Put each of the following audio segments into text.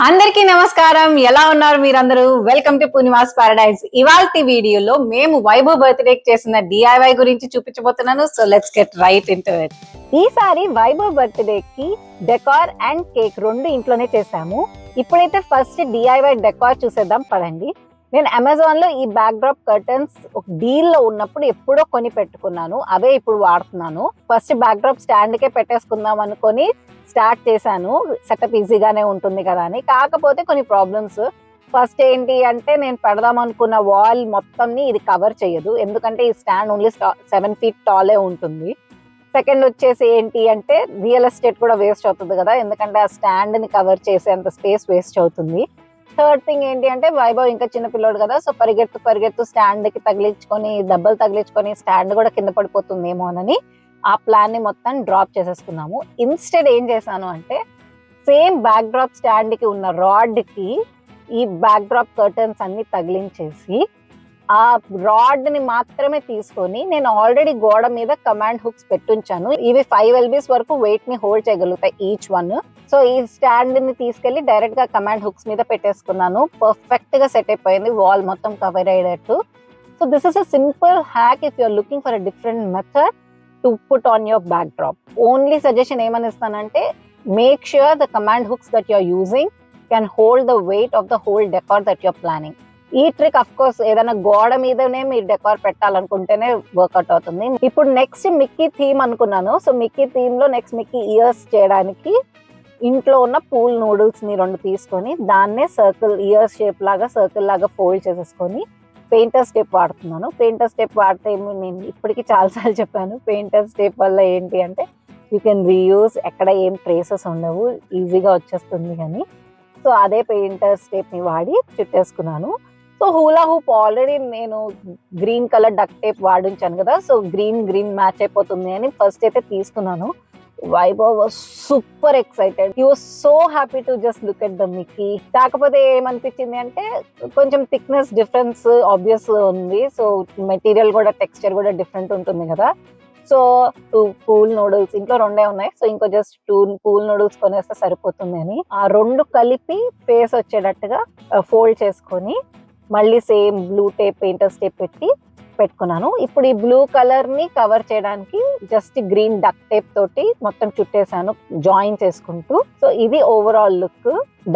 అందరికీ నమస్కారం. ఎలా ఉన్నారు మీరందరూ? Welcome to Purnima's Paradise. ఇవాల్టి వీడియోలో మేము వైభవ్ బర్త్డేకి చేసిన డిఐవై గురించి చూపించబోతున్నాను. So let's get right into it. ఈసారి వైభవ్ బర్త్డేకి డెకార్ అండ్ కేక్ రెండు ఇంట్లోనే చేసాము. ఇప్పుడైతే ఫస్ట్ డిఐవై డెకార్ చూసేద్దాం పదండి. నేను అమెజాన్ లో ఈ బ్యాక్ డ్రాప్ కర్టన్స్ ఒక డీల్ లో ఉన్నప్పుడు ఎప్పుడో కొని పెట్టుకున్నాను. అవే ఇప్పుడు వాడుతున్నాను. ఫస్ట్ బ్యాక్ డ్రాప్ స్టాండ్ కే పెట్టేసుకుందాం అనుకొని స్టార్ట్ చేశాను. సెటప్ ఈజీగానే ఉంటుంది కదా అని. కాకపోతే కొన్ని ప్రాబ్లమ్స్. ఫస్ట్ ఏంటి అంటే నేను పెడదాం అనుకున్న వాల్ మొత్తంని ఇది కవర్ చేయదు. ఎందుకంటే ఈ స్టాండ్ ఓన్లీ 7 feet టాలే ఉంటుంది. సెకండ్ వచ్చేసి ఏంటి అంటే రియల్ ఎస్టేట్ కూడా వేస్ట్ అవుతుంది కదా, ఎందుకంటే ఆ స్టాండ్ ని కవర్ చేసేంత స్పేస్ వేస్ట్ అవుతుంది. థర్డ్ థింగ్ ఏంటి అంటే వైభవ్ ఇంకా చిన్న పిల్లోడు కదా, సో పరిగెత్తు స్టాండ్ కి తగిలించుకొని దెబ్బలు తగిలించుకొని స్టాండ్ కూడా కింద పడిపోతుందేమోనని ఆ ప్లాన్ ని మొత్తం డ్రాప్ చేసేసుకున్నాము. ఇన్స్టెడ్ ఏం చేశాను అంటే సేమ్ బ్యాక్ డ్రాప్ స్టాండ్ కి ఉన్న రాడ్ కి ఈ బ్యాక్ డ్రాప్ కర్టన్స్ అన్ని తగిలించేసి ఆ రాడ్ ని మాత్రమే తీసుకొని నేను ఆల్రెడీ గోడ మీద కమాండ్ హుక్స్ పెట్టుంచాను. ఇవి 5 LBs వరకు వెయిట్ ని హోల్డ్ చేయగలుగుతాయి ఈచ్ వన్. సో ఈ స్టాండ్ ని తీసుకెళ్లి డైరెక్ట్ గా కమాండ్ హుక్స్ మీద పెట్టేసుకున్నాను. పర్ఫెక్ట్ గా సెట్ అయిపోయింది, వాల్ మొత్తం కవర్ అయ్యేటట్టు. So this is a simple hack if you're looking for a different method to put on your backdrop. Only suggestion ఏమని ఇస్తానంటే make sure the command hooks that you're using can hold the weight of the whole decor that you're planning. ఈ trick of course ఏదైనా గోడ మీదనే మీరు decor పెట్టాలనుకుంటేనే work out అవుతుంది. ఇప్పుడు నెక్స్ట్ మిక్కీ థీమ్ అనుకున్నాను. సో మిక్కీ థీమ్ లో నెక్స్ట్ మిక్కీ ఇయర్స్ చేయడానికి ఇంట్లో ఉన్న పూల్ నూడిల్స్ ని 2 తీసుకొని దాన్నే సర్కిల్ ఇయర్ షేప్ లాగా సర్కిల్ లాగా ఫోల్డ్ చేసేసుకొని పెయింటర్ స్టెప్ వాడుతున్నాను. పెయింటర్ స్టెప్ వాడితే నేను ఇప్పటికీ చాలాసార్లు చెప్పాను, పెయింటర్ స్టెప్ వల్ల ఏంటి అంటే యూ కెన్ రీయూజ్, ఎక్కడ ఏం ట్రేసెస్ ఉండవు, ఈజీగా వచ్చేస్తుంది అని. సో అదే పెయింటర్ స్టెప్ ని వాడి చుట్టేసుకున్నాను. సో హూలా హూప్ ఆల్రెడీ నేను గ్రీన్ కలర్ డక్ టేప్ వాడించాను కదా, సో గ్రీన్ మ్యాచ్ అయిపోతుంది అని ఫస్ట్ అయితే తీసుకున్నాను. Vaibhav was super excited. He was so happy to just look at the Mickey. కాకపోతే ఏమనిపించింది అంటే కొంచెం థిక్నెస్ డిఫరెన్స్ ఆబ్వియస్ ఉంది. సో మెటీరియల్ కూడా టెక్స్చర్ కూడా డిఫరెంట్ ఉంటుంది కదా. సో 2 పూల్ నూడిల్స్ ఇంట్లో 2 ఉన్నాయి. సో ఇంకో జస్ట్ 2 పూల్ నూడిల్స్ కొనేస్తే సరిపోతుంది అని ఆ 2 కలిపి ఫేస్ వచ్చేటట్టుగా ఫోల్డ్ చేసుకొని మళ్ళీ same blue tape painter step పెట్టుకున్నాను. ఇప్పుడు ఈ బ్లూ కలర్ ని కవర్ చేయడానికి జస్ట్ గ్రీన్ డక్ టేప్ తోటి మొత్తం చుట్టేసాను జాయిన్ చేసుకుంటూ. సో ఇది ఓవరాల్ లుక్.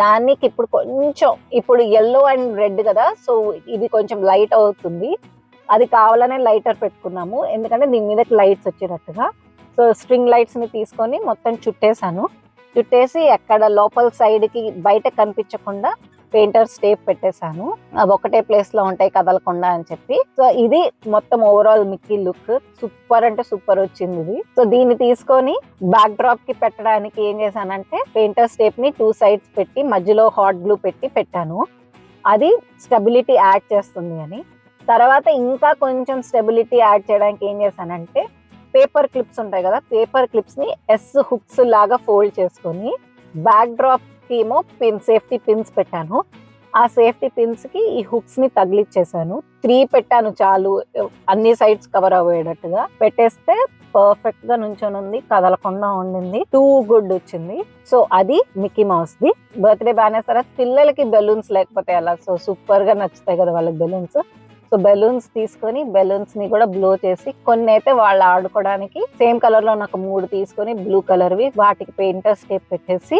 దానికి ఇప్పుడు కొంచెం ఇప్పుడు yellow and red కదా, సో ఇది కొంచెం లైట్ అవుతుంది. అది కావాలనే లైటర్ పెట్టుకున్నాము, ఎందుకంటే దీని మీదకి లైట్స్ వచ్చేటట్టుగా. సో స్ట్రింగ్ లైట్స్ ని తీసుకొని మొత్తం చుట్టేసి ఎక్కడ లోపల సైడ్ కి బయట కనిపించకుండా పెయింటర్ స్టేప్ పెట్టేశాను. అవి ఒకటే ప్లేస్ లో ఉంటాయి కదలకుండా అని చెప్పి. సో ఇది మొత్తం ఓవరాల్ మిక్కీ లుక్. సూపర్ అంటే సూపర్ వచ్చింది ఇది. సో దీన్ని తీసుకొని బ్యాక్ డ్రాప్ కి పెట్టడానికి ఏం చేశానంటే పెయింటర్ స్టేప్ ని 2 sides పెట్టి మధ్యలో హాట్ గ్లూ పెట్టాను. అది స్టెబిలిటీ యాడ్ చేస్తుంది అని. తర్వాత ఇంకా కొంచెం స్టెబిలిటీ యాడ్ చేయడానికి ఏం చేశానంటే పేపర్ క్లిప్స్ ఉంటాయి కదా, పేపర్ క్లిప్స్ ని ఎస్ హుక్స్ లాగా ఫోల్డ్ చేసుకొని బ్యాక్ డ్రాప్ కి ఏమో సేఫ్టీ పిన్స్ పెట్టాను. ఆ సేఫ్టీ పిన్స్ కి ఈ హుక్స్ ని తగిలిచ్చేసాను. 3 పెట్టాను చాలు, అన్ని సైడ్స్ కవర్ అయ్యేటట్టుగా పెట్టేస్తే పర్ఫెక్ట్ గా నుంచొని ఉంది, కదలకుండా ఉండింది. టూ గుడ్ వచ్చింది. సో అది Mickey mouse the birthday banner. తర్వాత పిల్లలకి బెలూన్స్ లేకపోతే అలా, సో సూపర్ గా నచ్చుతాయి కదా వాళ్ళకి బెలూన్స్. సో బెలూన్స్ తీసుకొని బెలూన్స్ ని కూడా బ్లో చేసి కొన్ని అయితే వాళ్ళు ఆడుకోవడానికి సేమ్ కలర్ లో నాకు 3 తీసుకొని బ్లూ కలర్వి వాటికి పెయింటర్ స్టేప్ పెట్టేసి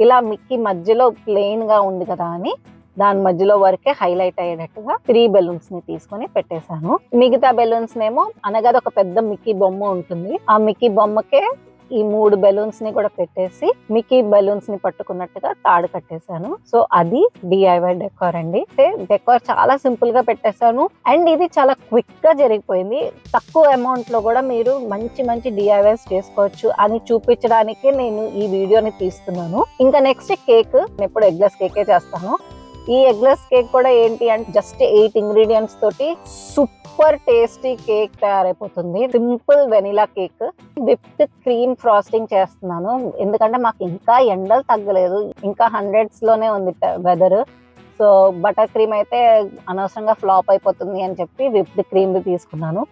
ఇలా మిక్కీ మధ్యలో ప్లెయిన్ గా ఉంది కదా అని దాని మధ్యలో వరకే హైలైట్ అయ్యేటట్టుగా 3 బెలూన్స్ ని తీసుకొని పెట్టేశాను. మిగతా బెలూన్స్ నేమో అనగా ఒక పెద్ద మిక్కీ బొమ్మ ఉంటుంది, ఆ మిక్కీ బొమ్మకే ఈ 3 బెలూన్స్ ని కూడా పెట్టేసి మిక్కీ బెలూన్స్ ని పట్టుకున్నట్టుగా తాడు కట్టేశాను. సో అది డిఐవై డెకార్ అండి. డెకార్ చాలా సింపుల్ గా పెట్టేశాను అండ్ ఇది చాలా క్విక్ గా జరిగిపోయింది. తక్కువ అమౌంట్ లో కూడా మీరు మంచి డిఐవైస్ చేసుకోవచ్చు అని చూపించడానికి నేను ఈ వీడియోని తీస్తున్నాను. ఇంకా నెక్స్ట్ కేక్, నేను ఎప్పుడు ఎగ్లెస్ కేకే చేస్తాను. ఈ ఎగ్లెస్ కేక్ కూడా ఏంటి అంటే జస్ట్ 8 ingredients తోటి సూపర్ టేస్టీ కేక్ తయారైపోతుంది. Simple vanilla cake. Whipped cream frosting చేస్తున్నాను, ఎందుకంటే మాకు ఇంకా ఎండలు తగ్గలేదు, ఇంకా 100s లోనే ఉంది వెదర్. సో బటర్ క్రీమ్ అయితే అనవసరంగా ఫ్లాప్ అయిపోతుంది అని చెప్పి విప్డ్ క్రీమ్ తీసుకున్నాను.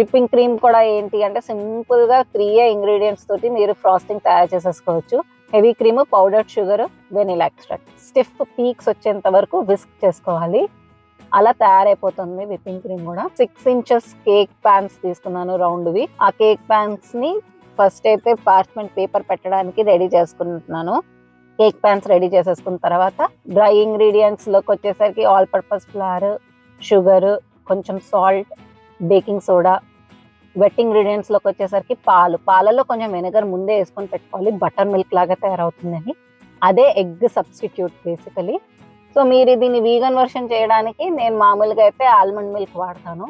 విప్పింగ్ క్రీమ్ కూడా ఏంటి అంటే సింపుల్ గా 3 ingredients తోటి మీరు ఫ్రాస్టింగ్ తయారు చేసేసుకోవచ్చు. Heavy cream, powder sugar, vanilla extract. Stiff peaks వచ్చేంత వరకు విస్క్ చేసుకోవాలి. అలా తయారైపోతుంది విప్పింగ్ క్రీమ్ కూడా. 6 inches కేక్ ప్యాన్స్ తీసుకున్నాను రౌండ్వి. ఆ కేక్ ప్యాన్స్ ని ఫస్ట్ అయితే పార్చ్మెంట్ పేపర్ పెట్టడానికి రెడీ చేసుకుంటున్నాను. కేక్ ప్యాన్స్ రెడీ చేసేసుకున్న తర్వాత డ్రై ఇంగ్రీడియంట్స్ లోకి వచ్చేసరికి ఆల్ పర్పస్ ఫ్లవర్, షుగర్, కొంచెం salt, baking soda. Wet ingredients లోకి వచ్చేసరికి పాలలో కొంచెం వెనిగర్ ముందే వేసుకొని పెట్టుకోవాలి, బటర్ మిల్క్ లాగా తయారవుతుందని. అదే ఎగ్ సబ్స్టిట్యూట్ బేసికలీ. సో మీరు దీన్ని వీగన్ వర్షన్ చేయడానికి నేను మామూలుగా అయితే ఆల్మండ్ మిల్క్ వాడతాను.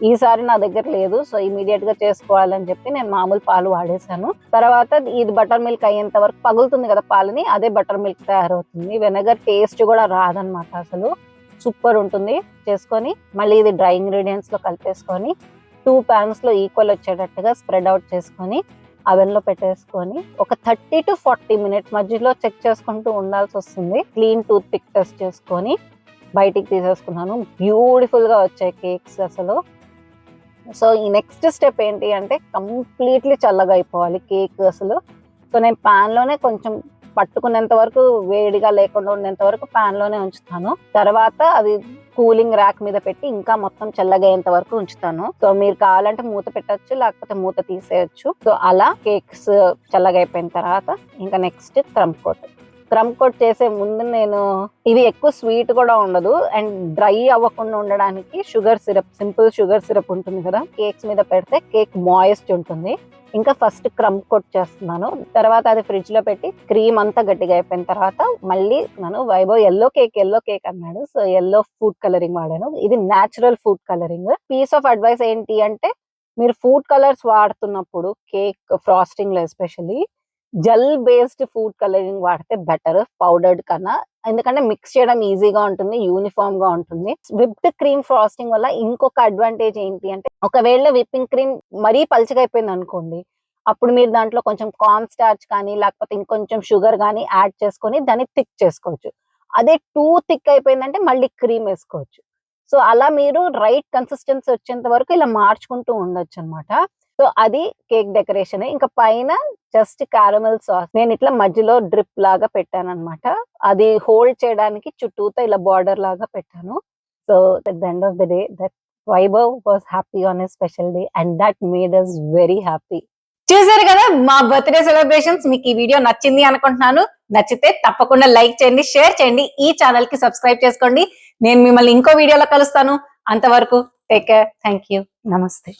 ఈసారి నా దగ్గర లేదు, సో ఇమీడియట్ గా చేసుకోవాలని చెప్పి నేను మామూలు పాలు వాడేసాను. తర్వాత ఇది బటర్ మిల్క్ అయ్యేంత వరకు పగులుతుంది కదా పాలని, అదే బటర్ మిల్క్ తయారవుతుంది. వెనగర్ టేస్ట్ కూడా రాదనమాట, అసలు సూపర్ ఉంటుంది. చేసుకొని మళ్ళీ ఇది డ్రై ఇంగ్రీడియంట్స్ లో కలిపేసుకొని 2 pans లో ఈక్వల్ వచ్చేటట్టుగా స్ప్రెడ్ అవుట్ చేసుకొని అవెన్ లో పెట్టేసుకొని ఒక 30 to 40 minutes మధ్యలో చెక్ చేసుకుంటూ ఉండాల్సి వస్తుంది. క్లీన్ టూత్ పిక్ టెస్ట్ చేసుకొని బయటికి తీసేసుకున్నాను. బ్యూటిఫుల్ గా వచ్చాయి కేక్స్ అసలు. సో ఈ నెక్స్ట్ స్టెప్ ఏంటి అంటే కంప్లీట్లీ చల్లగా అయిపోవాలి కేక్ అసలు. సో నేను పాన్ లోనే కొంచెం పట్టుకునేంత వరకు, వేడిగా లేకుండా ఉండేంత వరకు పాన్ లోనే ఉంచుతాను. తర్వాత అది కూలింగ్ ర్యాక్ మీద పెట్టి ఇంకా మొత్తం చల్లగా అయ్యేంత వరకు ఉంచుతాను. సో మీరు కావాలంటే మూత పెట్టచ్చు, లేకపోతే మూత తీసేయచ్చు. సో అలా కేక్స్ చల్లగా అయిపోయిన తర్వాత ఇంకా నెక్స్ట్ క్రమ్ కోట్ చేసే ముందు నేను ఇవి ఎక్కువ స్వీట్ కూడా ఉండదు అండ్ డ్రై అవ్వకుండా ఉండడానికి sugar syrup, simple sugar syrup ఉంటుంది కదా, కేక్స్ మీద పెడితే కేక్ మాయిస్ట్ ఉంటుంది. ఇంకా ఫస్ట్ క్రమ్ కోట్ చేస్తున్నాను. తర్వాత అది ఫ్రిడ్జ్ లో పెట్టి క్రీమ్ అంతా గట్టిగా అయిపోయిన తర్వాత మళ్ళీ నేను వైభవ్ ఎల్లో కేక్ అన్నాడు, సో ఎల్లో ఫుడ్ కలరింగ్ వాడాను. ఇది natural food colouring. Piece of advice ఏంటి అంటే మీరు ఫుడ్ కలర్స్ వాడుతున్నప్పుడు కేక్ ఫ్రాస్టింగ్ లో especially gel based food colouring వాడితే బెటర్ పౌడర్డ్ కన్నా. ఎందుకంటే మిక్స్ చేయడం ఈజీగా ఉంటుంది, యూనిఫామ్ గా ఉంటుంది. విప్డ్ క్రీమ్ ఫ్రాస్టింగ్ వల్ల ఇంకొక అడ్వాంటేజ్ ఏంటి అంటే ఒకవేళ విప్పింగ్ క్రీమ్ మరీ పల్చగా అయిపోయింది అనుకోండి, అప్పుడు మీరు దాంట్లో కొంచెం కార్న్ స్టార్చ్ కానీ లేకపోతే ఇంకొంచెం షుగర్ కానీ యాడ్ చేసుకొని దాన్ని థిక్ చేసుకోవచ్చు. అదే టూ థిక్ అయిపోయిందంటే మళ్ళీ క్రీమ్ వేసుకోవచ్చు. సో అలా మీరు రైట్ కన్సిస్టెన్సీ వచ్చేంత వరకు ఇలా మార్చుకుంటూ ఉండొచ్చు అనమాట. సో అది కేక్ డెకరేషన్. ఇంకా పైన జస్ట్ క్యారమెల్ సాస్ నేను ఇట్లా మధ్యలో డ్రిప్ లాగా పెట్టాను అనమాట. అది హోల్డ్ చేయడానికి చుట్టూతో ఇలా బార్డర్ లాగా పెట్టాను. So at the end of the day that Vaibhav was happy on his special day and that made us very happy. చూసారు కదా మా బర్త్డే సెలబ్రేషన్స్. మీకు ఈ వీడియో నచ్చింది అనుకుంటున్నాను. నచ్చితే తప్పకుండా లైక్ చేయండి, షేర్ చేయండి, ఈ ఛానల్ కి సబ్స్క్రైబ్ చేసుకోండి. నేను మిమ్మల్ని ఇంకో వీడియోలో కలుస్తాను. అంతవరకు టేక్ కేర్, థ్యాంక్ యూ, నమస్తే.